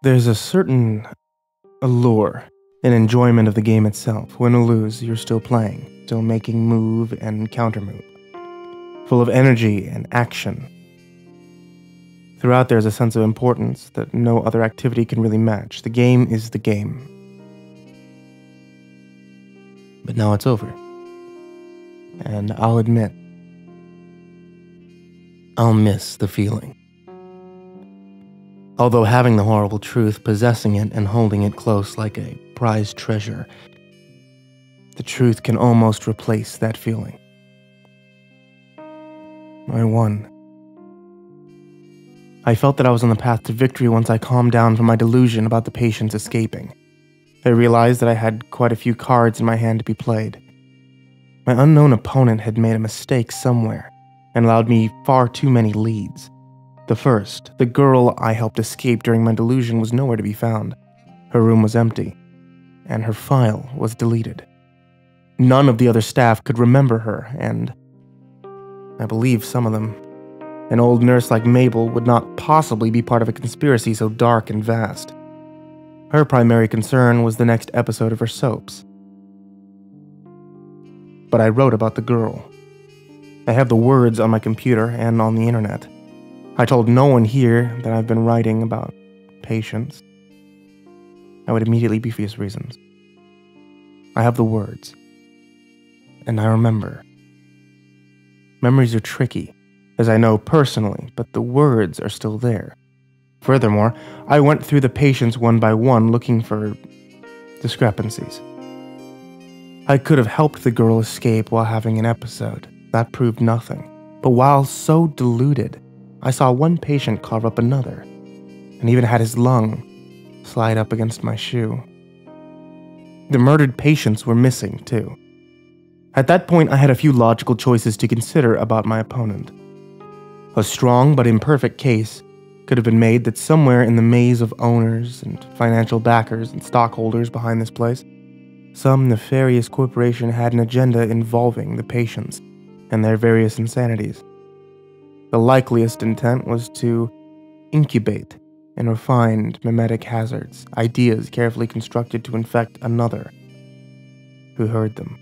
There's a certain allure and enjoyment of the game itself. Win or lose, you're still playing, still making move and countermove, full of energy and action. Throughout there's a sense of importance that no other activity can really match. The game is the game. But now it's over. And I'll admit, I'll miss the feeling. Although having the horrible truth, possessing it, and holding it close like a prized treasure, the truth can almost replace that feeling. I won. I felt that I was on the path to victory once I calmed down from my delusion about the patients escaping. I realized that I had quite a few cards in my hand to be played. My unknown opponent had made a mistake somewhere and allowed me far too many leads. The first, the girl I helped escape during my delusion, was nowhere to be found. Her room was empty, and her file was deleted. None of the other staff could remember her, and I believe some of them. An old nurse like Mabel would not possibly be part of a conspiracy so dark and vast. Her primary concern was the next episode of her soaps. But I wrote about the girl. I have the words on my computer and on the internet. I told no one here that I've been writing about patients. I would immediately be for these reasons. I have the words. And I remember. Memories are tricky, as I know personally, but the words are still there. Furthermore, I went through the patients one by one looking for discrepancies. I could have helped the girl escape while having an episode. That proved nothing. But while so deluded, I saw one patient carve up another, and even had his lung slide up against my shoe. The murdered patients were missing, too. At that point, I had a few logical choices to consider about my opponent. A strong but imperfect case could have been made that somewhere in the maze of owners and financial backers and stockholders behind this place, some nefarious corporation had an agenda involving the patients and their various insanities. The likeliest intent was to incubate and refine mimetic hazards, ideas carefully constructed to infect another who heard them.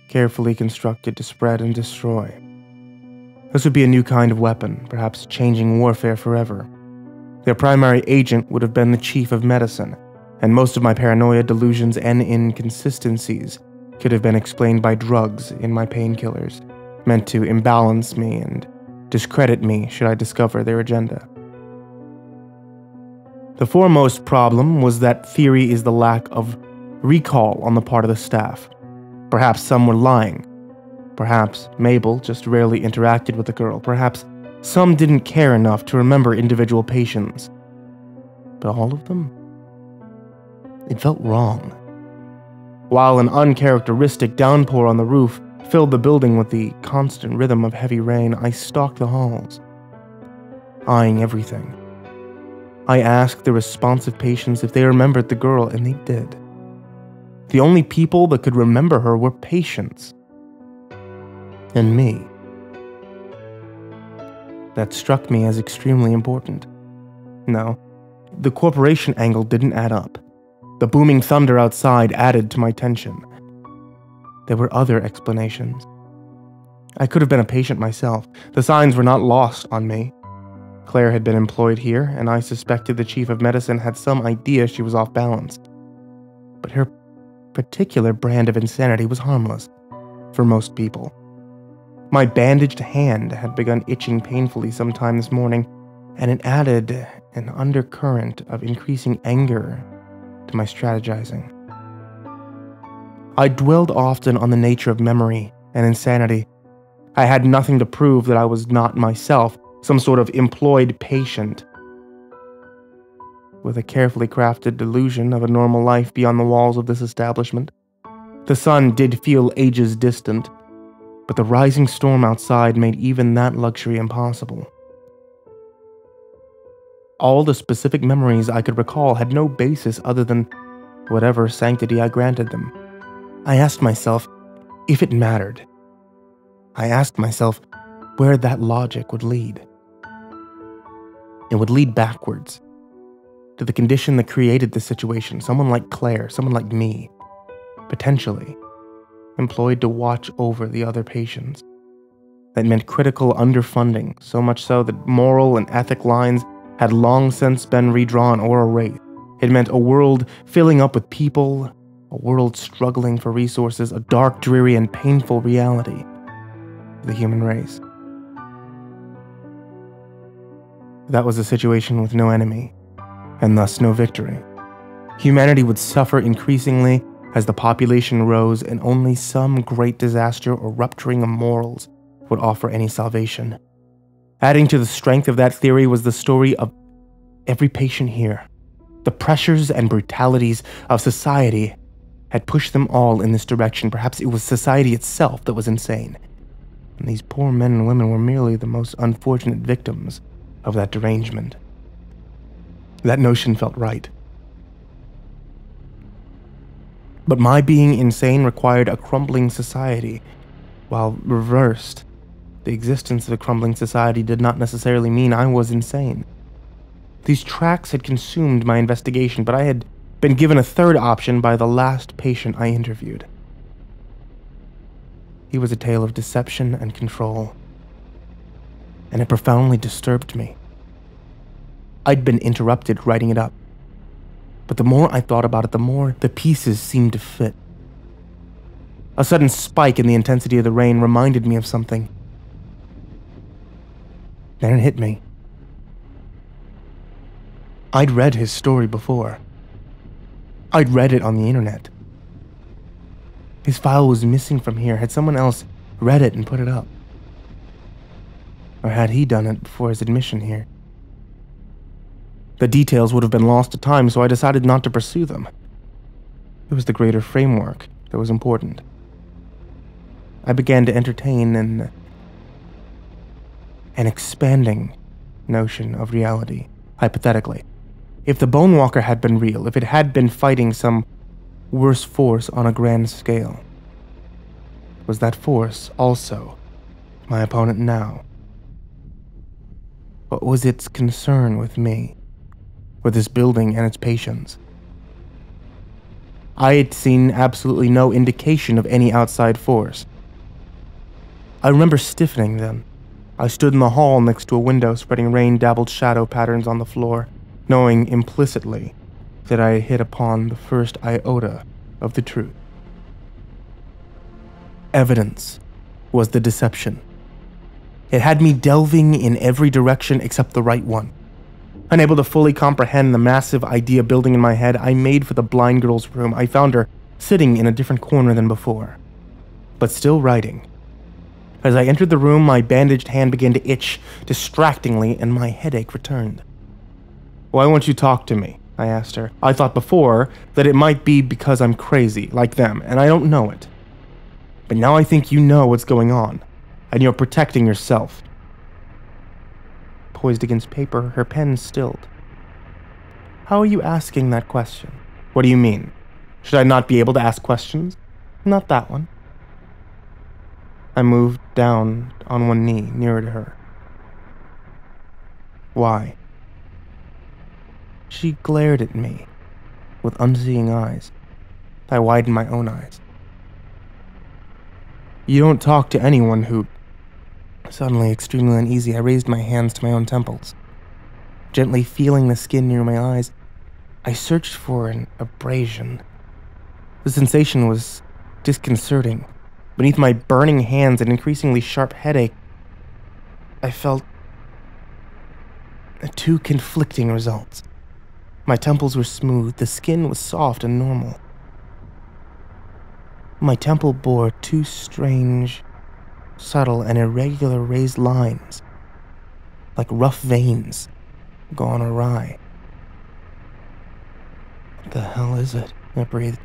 Carefully constructed to spread and destroy. This would be a new kind of weapon, perhaps changing warfare forever. Their primary agent would have been the chief of medicine, and most of my paranoia, delusions, and inconsistencies could have been explained by drugs in my painkillers, meant to imbalance me and discredit me should I discover their agenda. The foremost problem was that theory is the lack of recall on the part of the staff. Perhaps some were lying. Perhaps Mabel just rarely interacted with the girl. Perhaps some didn't care enough to remember individual patients. But all of them? It felt wrong. While an uncharacteristic downpour on the roof filled the building with the constant rhythm of heavy rain, I stalked the halls, eyeing everything. I asked the responsive patients if they remembered the girl, and they did. The only people that could remember her were patients. And me. That struck me as extremely important. No, the corporation angle didn't add up. The booming thunder outside added to my tension. There were other explanations. I could have been a patient myself. The signs were not lost on me. Claire had been employed here, and I suspected the chief of medicine had some idea she was off balance. But her particular brand of insanity was harmless for most people. My bandaged hand had begun itching painfully sometime this morning, and it added an undercurrent of increasing anger to my strategizing. I dwelled often on the nature of memory and insanity. I had nothing to prove that I was not myself, some sort of employed patient, with a carefully crafted delusion of a normal life beyond the walls of this establishment. The sun did feel ages distant, but the rising storm outside made even that luxury impossible. All the specific memories I could recall had no basis other than whatever sanctity I granted them. I asked myself if it mattered. I asked myself where that logic would lead. It would lead backwards, to the condition that created the situation, someone like Claire, someone like me, potentially employed to watch over the other patients. That meant critical underfunding, so much so that moral and ethic lines had long since been redrawn or erased. It meant a world filling up with people, a world struggling for resources, a dark, dreary, and painful reality for the human race. That was a situation with no enemy, and thus no victory. Humanity would suffer increasingly as the population rose, and only some great disaster or rupturing of morals would offer any salvation. Adding to the strength of that theory was the story of every patient here. The pressures and brutalities of society had pushed them all in this direction. Perhaps it was society itself that was insane, and these poor men and women were merely the most unfortunate victims of that derangement. That notion felt right. But my being insane required a crumbling society, while reversed, the existence of a crumbling society did not necessarily mean I was insane. These tracks had consumed my investigation, but I had been given a third option by the last patient I interviewed. He was a tale of deception and control, and it profoundly disturbed me. I'd been interrupted writing it up, but the more I thought about it, the more the pieces seemed to fit. A sudden spike in the intensity of the rain reminded me of something. Then it hit me. I'd read his story before. I'd read it on the internet. His file was missing from here. Had someone else read it and put it up? Or had he done it before his admission here? The details would have been lost to time, so I decided not to pursue them. It was the greater framework that was important. I began to entertain an expanding notion of reality, hypothetically. If the Bone Walker had been real, if it had been fighting some worse force on a grand scale, was that force also my opponent now? What was its concern with me, with this building and its patients? I had seen absolutely no indication of any outside force. I remember stiffening then. I stood in the hall next to a window, spreading rain-dabbled shadow patterns on the floor, knowing implicitly that I had hit upon the first iota of the truth. Evidence was the deception. It had me delving in every direction except the right one. Unable to fully comprehend the massive idea building in my head, I made for the blind girl's room. I found her sitting in a different corner than before, but still writing. As I entered the room, my bandaged hand began to itch distractingly, and my headache returned. "Why won't you talk to me?" I asked her. I thought before that it might be because I'm crazy, like them, and I don't know it. But now I think you know what's going on, and you're protecting yourself. Poised against paper, her pen stilled. "How are you asking that question?" "What do you mean? Should I not be able to ask questions?" "Not that one." I moved down on one knee, nearer to her. "Why?" She glared at me with unseeing eyes. I widened my own eyes. "You don't talk to anyone who..." Suddenly extremely uneasy, I raised my hands to my own temples. Gently feeling the skin near my eyes, I searched for an abrasion. The sensation was disconcerting. Beneath my burning hands and increasingly sharp headache, I felt two conflicting results. My temples were smooth, the skin was soft and normal. My temple bore two strange, subtle and irregular raised lines, like rough veins gone awry. "What the hell is it?" I breathed,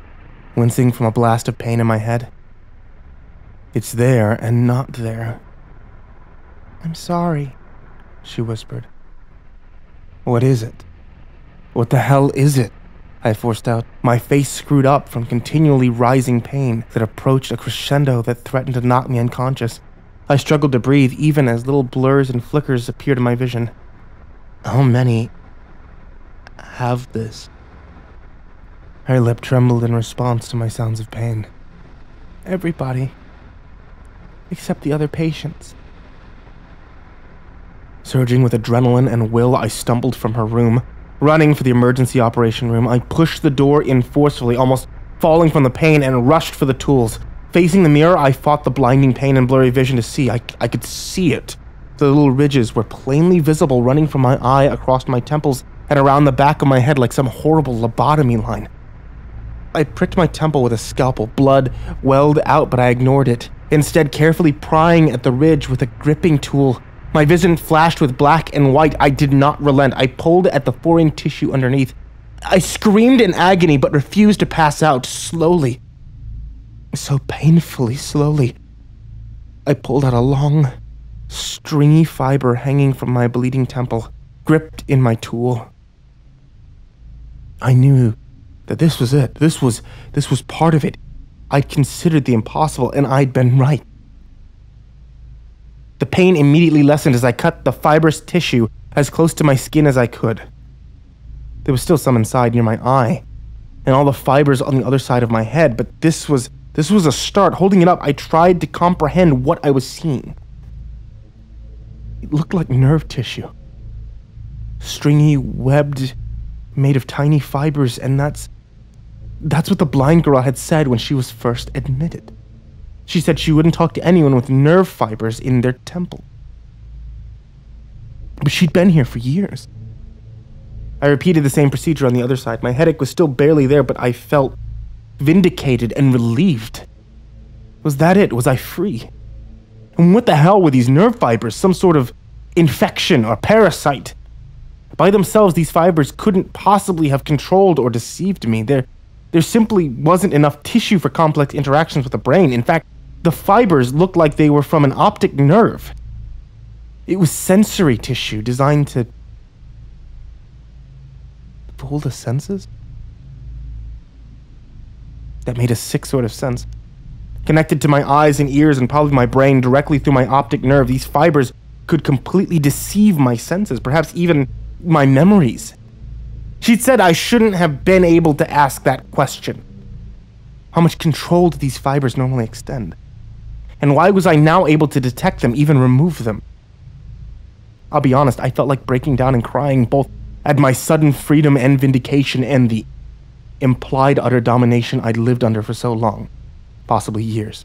wincing from a blast of pain in my head. "It's there and not there." "I'm sorry," she whispered. "What is it? What the hell is it?" I forced out, my face screwed up from continually rising pain that approached a crescendo that threatened to knock me unconscious. I struggled to breathe even as little blurs and flickers appeared in my vision. How many have this. Her lip trembled in response to my sounds of pain. Everybody. Except the other patients. Surging with adrenaline and will, I stumbled from her room. Running for the emergency operation room, I pushed the door in forcefully, almost falling from the pain, and rushed for the tools. Facing the mirror, I fought the blinding pain and blurry vision to see. I could see it. The little ridges were plainly visible, running from my eye across my temples and around the back of my head like some horrible lobotomy line. I pricked my temple with a scalpel. Blood welled out, but I ignored it, instead carefully prying at the ridge with a gripping tool. My vision flashed with black and white. I did not relent. I pulled at the foreign tissue underneath. I screamed in agony, but refused to pass out. Slowly, so painfully slowly, I pulled out a long, stringy fiber hanging from my bleeding temple, gripped in my tool. I knew that this was it. This was part of it. I'd considered the impossible, and I'd been right. The pain immediately lessened as I cut the fibrous tissue as close to my skin as I could. There was still some inside near my eye, and all the fibers on the other side of my head, but this was a start. Holding it up, I tried to comprehend what I was seeing. It looked like nerve tissue. Stringy, webbed, made of tiny fibers, and that's what the blind girl had said when she was first admitted. She said she wouldn't talk to anyone with nerve fibers in their temple. But she'd been here for years. I repeated the same procedure on the other side. My headache was still barely there, but I felt vindicated and relieved. Was that it? Was I free? And what the hell were these nerve fibers? Some sort of infection or parasite? By themselves, these fibers couldn't possibly have controlled or deceived me. There simply wasn't enough tissue for complex interactions with the brain. In fact, the fibers looked like they were from an optic nerve. It was sensory tissue designed to fool the senses? That made a sick sort of sense. Connected to my eyes and ears and probably my brain directly through my optic nerve, these fibers could completely deceive my senses, perhaps even my memories. She'd said I shouldn't have been able to ask that question. How much control do these fibers normally extend? And why was I now able to detect them, even remove them? I'll be honest, I felt like breaking down and crying, both at my sudden freedom and vindication and the implied utter domination I'd lived under for so long, possibly years.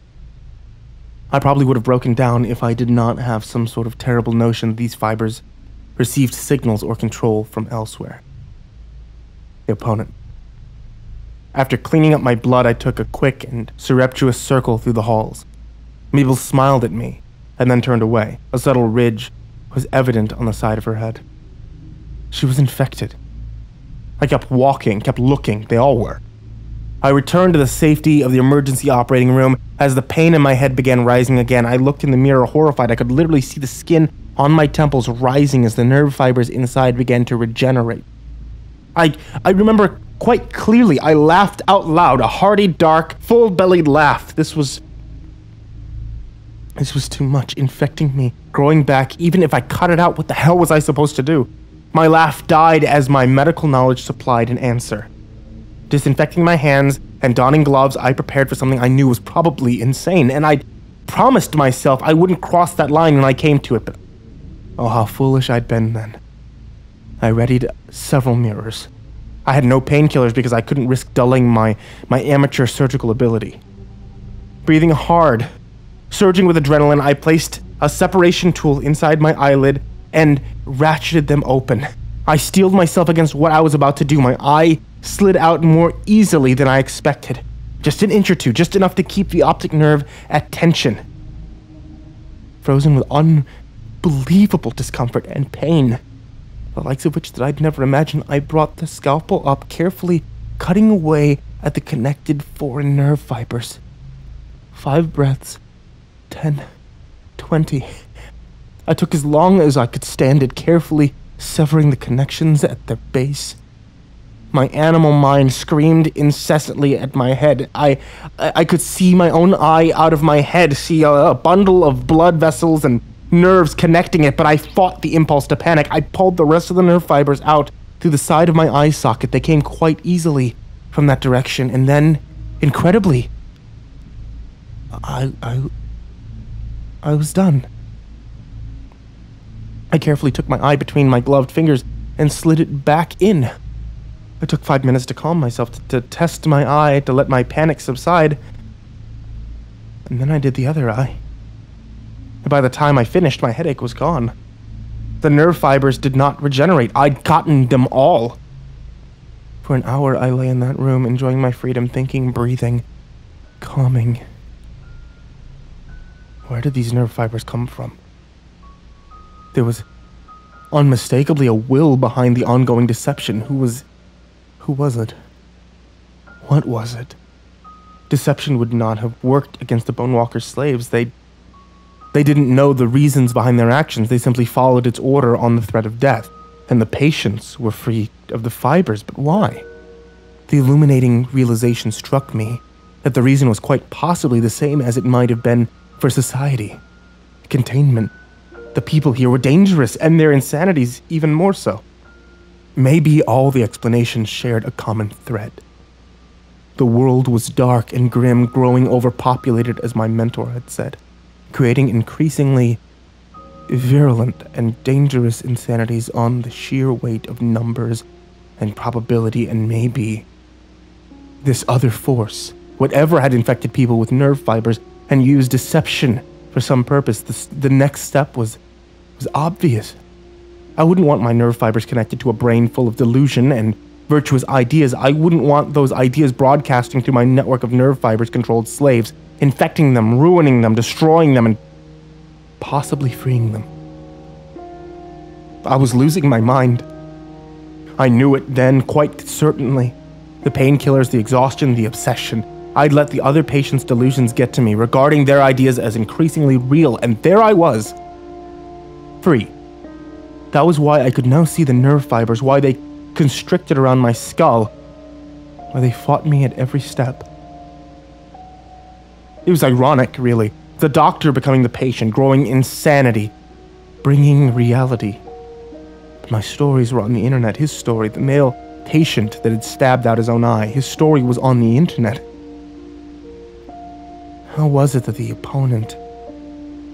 I probably would have broken down if I did not have some sort of terrible notion that these fibers received signals or control from elsewhere. The opponent. After cleaning up my blood, I took a quick and surreptitious circle through the halls. Mabel smiled at me and then turned away. A subtle ridge was evident on the side of her head. She was infected. I kept walking, kept looking. They all were. I returned to the safety of the emergency operating room. As the pain in my head began rising again, I looked in the mirror horrified. I could literally see the skin on my temples rising as the nerve fibers inside began to regenerate. I remember quite clearly I laughed out loud, a hearty, dark, full-bellied laugh. This was too much, infecting me, growing back. Even if I cut it out, what the hell was I supposed to do? My laugh died as my medical knowledge supplied an answer. Disinfecting my hands and donning gloves, I prepared for something I knew was probably insane, and I promised myself I wouldn't cross that line when I came to it, but oh, how foolish I'd been then. I readied several mirrors. I had no painkillers because I couldn't risk dulling my amateur surgical ability. Breathing hard, surging with adrenaline, I placed a separation tool inside my eyelid and ratcheted them open. I steeled myself against what I was about to do. My eye slid out more easily than I expected. Just an inch or two, just enough to keep the optic nerve at tension. Frozen with unbelievable discomfort and pain, the likes of which that I'd never imagined, I brought the scalpel up, carefully cutting away at the connected foreign nerve fibers. 5 breaths, 10, 20. I took as long as I could stand it, carefully severing the connections at their base. My animal mind screamed incessantly at my head. I could see my own eye out of my head, see a bundle of blood vessels and nerves connecting it, but I fought the impulse to panic. I pulled the rest of the nerve fibers out through the side of my eye socket. They came quite easily from that direction, and then, incredibly, I was done. I carefully took my eye between my gloved fingers and slid it back in. It took 5 minutes to calm myself, to test my eye, to let my panic subside. And then I did the other eye. And by the time I finished, my headache was gone. The nerve fibers did not regenerate. I'd gotten them all. For an hour, I lay in that room, enjoying my freedom, thinking, breathing, calming. Where did these nerve fibers come from? There was unmistakably a will behind the ongoing deception. Who was it? What was it? Deception would not have worked against the Bonewalker's slaves. They didn't know the reasons behind their actions. They simply followed its order on the threat of death. And the patients were free of the fibers. But why? The illuminating realization struck me that the reason was quite possibly the same as it might have been for society. Containment. The people here were dangerous, and their insanities even more so. Maybe all the explanations shared a common thread. The world was dark and grim, growing overpopulated, as my mentor had said, creating increasingly virulent and dangerous insanities on the sheer weight of numbers and probability. And maybe this other force, whatever had infected people with nerve fibers and used deception for some purpose, the next step was obvious. I wouldn't want my nerve fibers connected to a brain full of delusion and virtuous ideas. I wouldn't want those ideas broadcasting through my network of nerve fibers-controlled slaves, infecting them, ruining them, destroying them, and possibly freeing them. I was losing my mind. I knew it then, quite certainly. The painkillers, the exhaustion, the obsession. I'd let the other patients' delusions get to me, regarding their ideas as increasingly real, and there I was, free. That was why I could now see the nerve fibers, why they constricted around my skull, why they fought me at every step. It was ironic, really. The doctor becoming the patient, growing insanity, bringing reality. But my stories were on the internet. His story, the male patient that had stabbed out his own eye, his story was on the internet. How was it that the opponent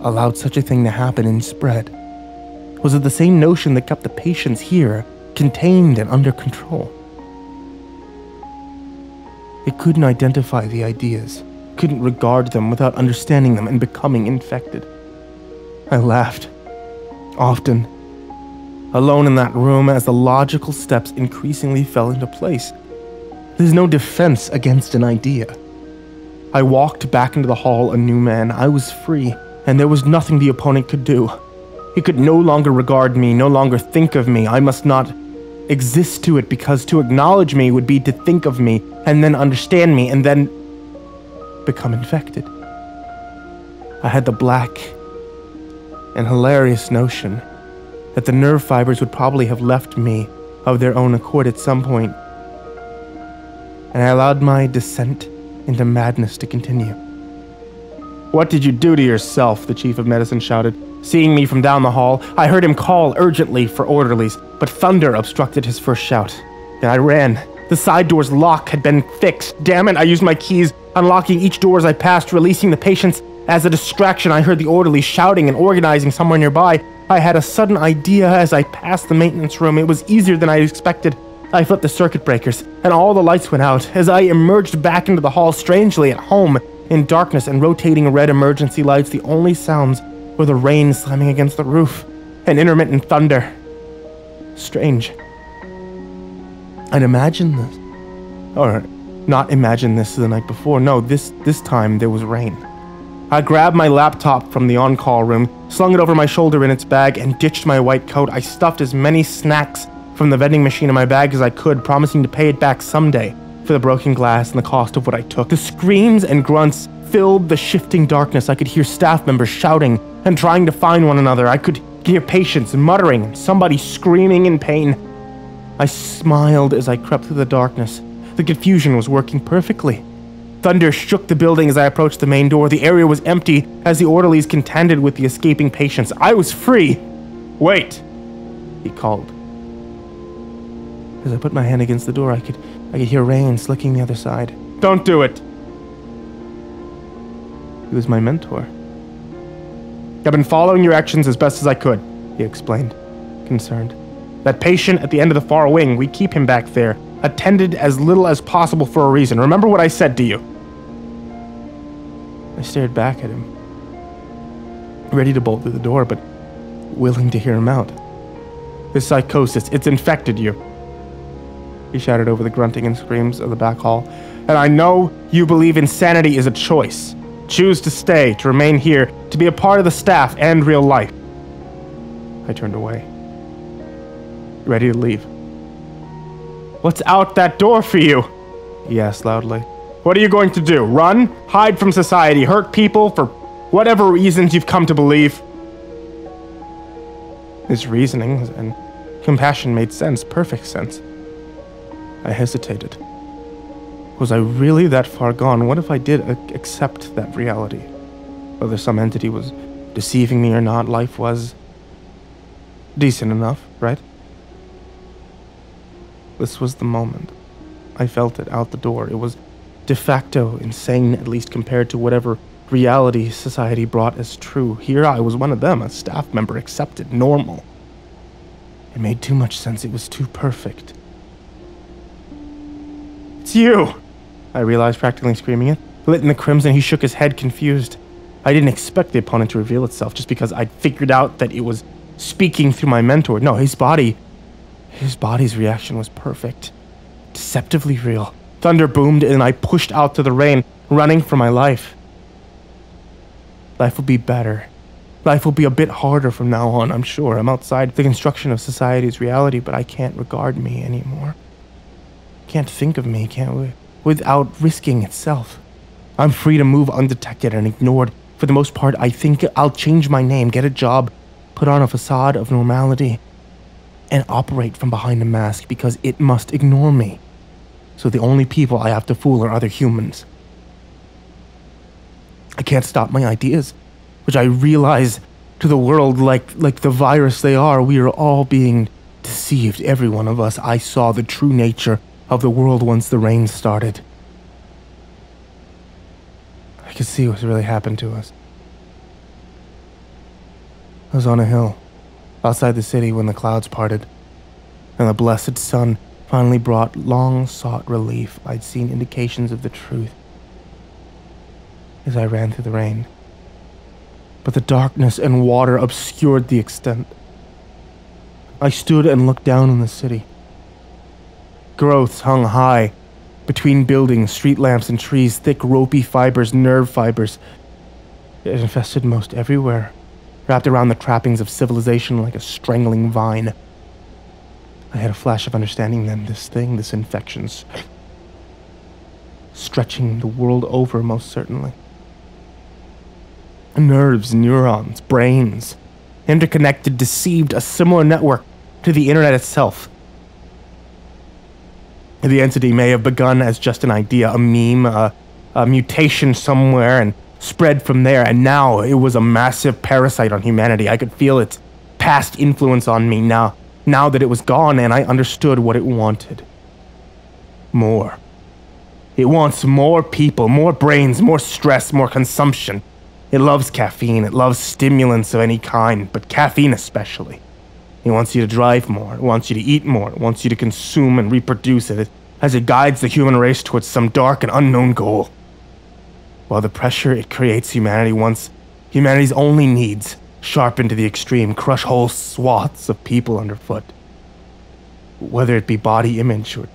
allowed such a thing to happen and spread? Was it the same notion that kept the patients here, contained and under control? It couldn't identify the ideas, couldn't regard them without understanding them and becoming infected. I laughed, often, alone in that room as the logical steps increasingly fell into place. There's no defense against an idea. I walked back into the hall a new man. I was free, and there was nothing the opponent could do. He could no longer regard me, no longer think of me. I must not exist to it, because to acknowledge me would be to think of me, and then understand me, and then become infected. I had the black and hilarious notion that the nerve fibers would probably have left me of their own accord at some point, and I allowed my descent into madness to continue. "What did you do to yourself?" the chief of medicine shouted. Seeing me from down the hall, I heard him call urgently for orderlies, but thunder obstructed his first shout, and I ran. The side door's lock had been fixed. Damn it, I used my keys, unlocking each door as I passed, releasing the patients. As a distraction, I heard the orderlies shouting and organizing somewhere nearby. I had a sudden idea as I passed the maintenance room. It was easier than I expected. I flipped the circuit breakers, and all the lights went out. As I emerged back into the hall, strangely at home, in darkness and rotating red emergency lights, the only sounds were the rain slamming against the roof and intermittent thunder. Strange. I'd imagined this. Or not imagined this the night before. No, this time there was rain. I grabbed my laptop from the on-call room, slung it over my shoulder in its bag, and ditched my white coat. I stuffed as many snacks from the vending machine in my bag as I could, promising to pay it back someday for the broken glass and the cost of what I took. The screams and grunts filled the shifting darkness. I could hear staff members shouting and trying to find one another. I could hear patients muttering and somebody screaming in pain. I smiled as I crept through the darkness. The confusion was working perfectly. Thunder shook the building as I approached the main door. The area was empty as the orderlies contended with the escaping patients. I was free. "Wait," he called. As I put my hand against the door, I could hear rain slicking the other side. Don't do it! He was my mentor. I've been following your actions as best as I could, he explained, concerned. That patient at the end of the far wing, we keep him back there, attended as little as possible for a reason. Remember what I said to you? I stared back at him, ready to bolt through the door, but willing to hear him out. This psychosis, it's infected you. He shouted over the grunting and screams of the back hall. And I know you believe insanity is a choice. Choose to stay, to remain here, to be a part of the staff and real life. I turned away, ready to leave. What's out that door for you? He asked loudly. What are you going to do? Run? Hide from society? Hurt people for whatever reasons you've come to believe? His reasonings and compassion made sense, perfect sense. I hesitated. Was I really that far gone? What if I did accept that reality? Whether some entity was deceiving me or not, life was decent enough, right? This was the moment. I felt it out the door. It was de facto insane, at least compared to whatever reality society brought as true. Here I was one of them, a staff member, accepted, normal. It made too much sense. It was too perfect. It's you! I realized, practically screaming it. Lit in the crimson, he shook his head, confused. I didn't expect the opponent to reveal itself just because I'd figured out that it was speaking through my mentor. No, his body's reaction was perfect. Deceptively real. Thunder boomed and I pushed out to the rain, running for my life. Life will be better. Life will be a bit harder from now on, I'm sure. I'm outside the construction of society's reality, but I can't regard me anymore. Can't think of me, can't we? Without risking itself. I'm free to move undetected and ignored. For the most part, I think I'll change my name, get a job, put on a facade of normality, and operate from behind a mask because it must ignore me. So the only people I have to fool are other humans. I can't stop my ideas, which I realize to the world like the virus they are. We are all being deceived, every one of us. I saw the true nature of the world once the rain started. I could see what's really happened to us. I was on a hill, outside the city when the clouds parted, and the blessed sun finally brought long-sought relief. I'd seen indications of the truth as I ran through the rain, but the darkness and water obscured the extent. I stood and looked down on the city. Growths hung high between buildings, street lamps and trees, thick ropey fibers, nerve fibers. It infested most everywhere, wrapped around the trappings of civilization like a strangling vine. I had a flash of understanding then. This infection's stretching the world over, most certainly. Nerves, neurons, brains, interconnected, deceived, a similar network to the internet itself. The entity may have begun as just an idea, a meme, a mutation somewhere, and spread from there, and now it was a massive parasite on humanity. I could feel its past influence on me now that it was gone, and I understood what it wanted. More. It wants more people, more brains, more stress, more consumption. It loves caffeine, it loves stimulants of any kind, but caffeine especially. It wants you to drive more, it wants you to eat more, it wants you to consume and reproduce it as it guides the human race towards some dark and unknown goal. While the pressure it creates humanity wants humanity's only needs sharpened to the extreme, crush whole swaths of people underfoot. Whether it be body image or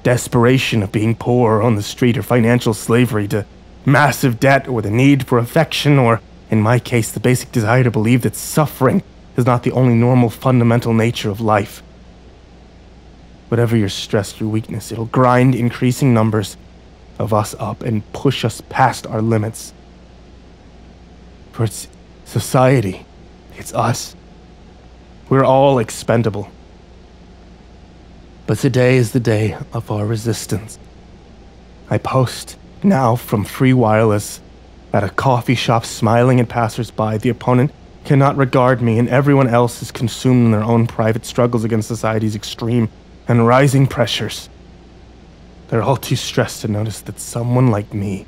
desperation of being poor on the street or financial slavery to massive debt or the need for affection or, in my case, the basic desire to believe that suffering is not the only normal fundamental nature of life. Whatever your stress, your weakness, it'll grind increasing numbers of us up and push us past our limits. For it's society. It's us. We're all expendable. But today is the day of our resistance. I post now from free wireless at a coffee shop, smiling at passers-by. The opponent cannot regard me, and everyone else is consumed in their own private struggles against society's extreme and rising pressures. They're all too stressed to notice that someone like me,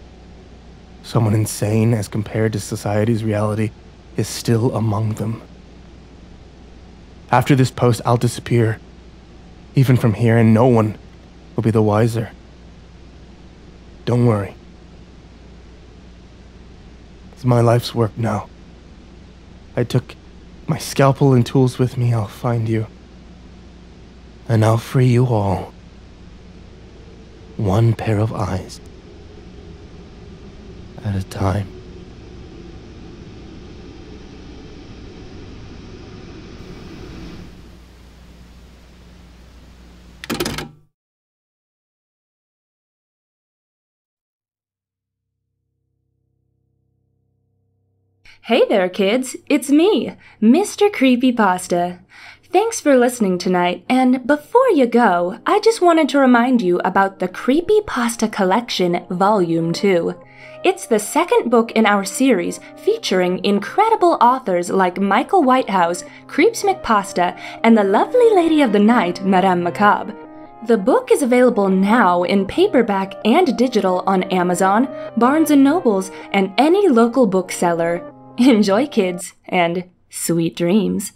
someone insane as compared to society's reality, is still among them. After this post, I'll disappear, even from here, and no one will be the wiser. Don't worry. It's my life's work now. I took my scalpel and tools with me. I'll find you, and I'll free you all. One pair of eyes at a time. Hey there, kids! It's me, MrCreepyPasta. Thanks for listening tonight, and before you go, I just wanted to remind you about the CreepyPasta Collection Volume 2. It's the second book in our series featuring incredible authors like Michael Whitehouse, CreepsMcPasta, and the lovely lady of the night, Madame Macabre. The book is available now in paperback and digital on Amazon, Barnes & Nobles, and any local bookseller. Enjoy, kids, and sweet dreams.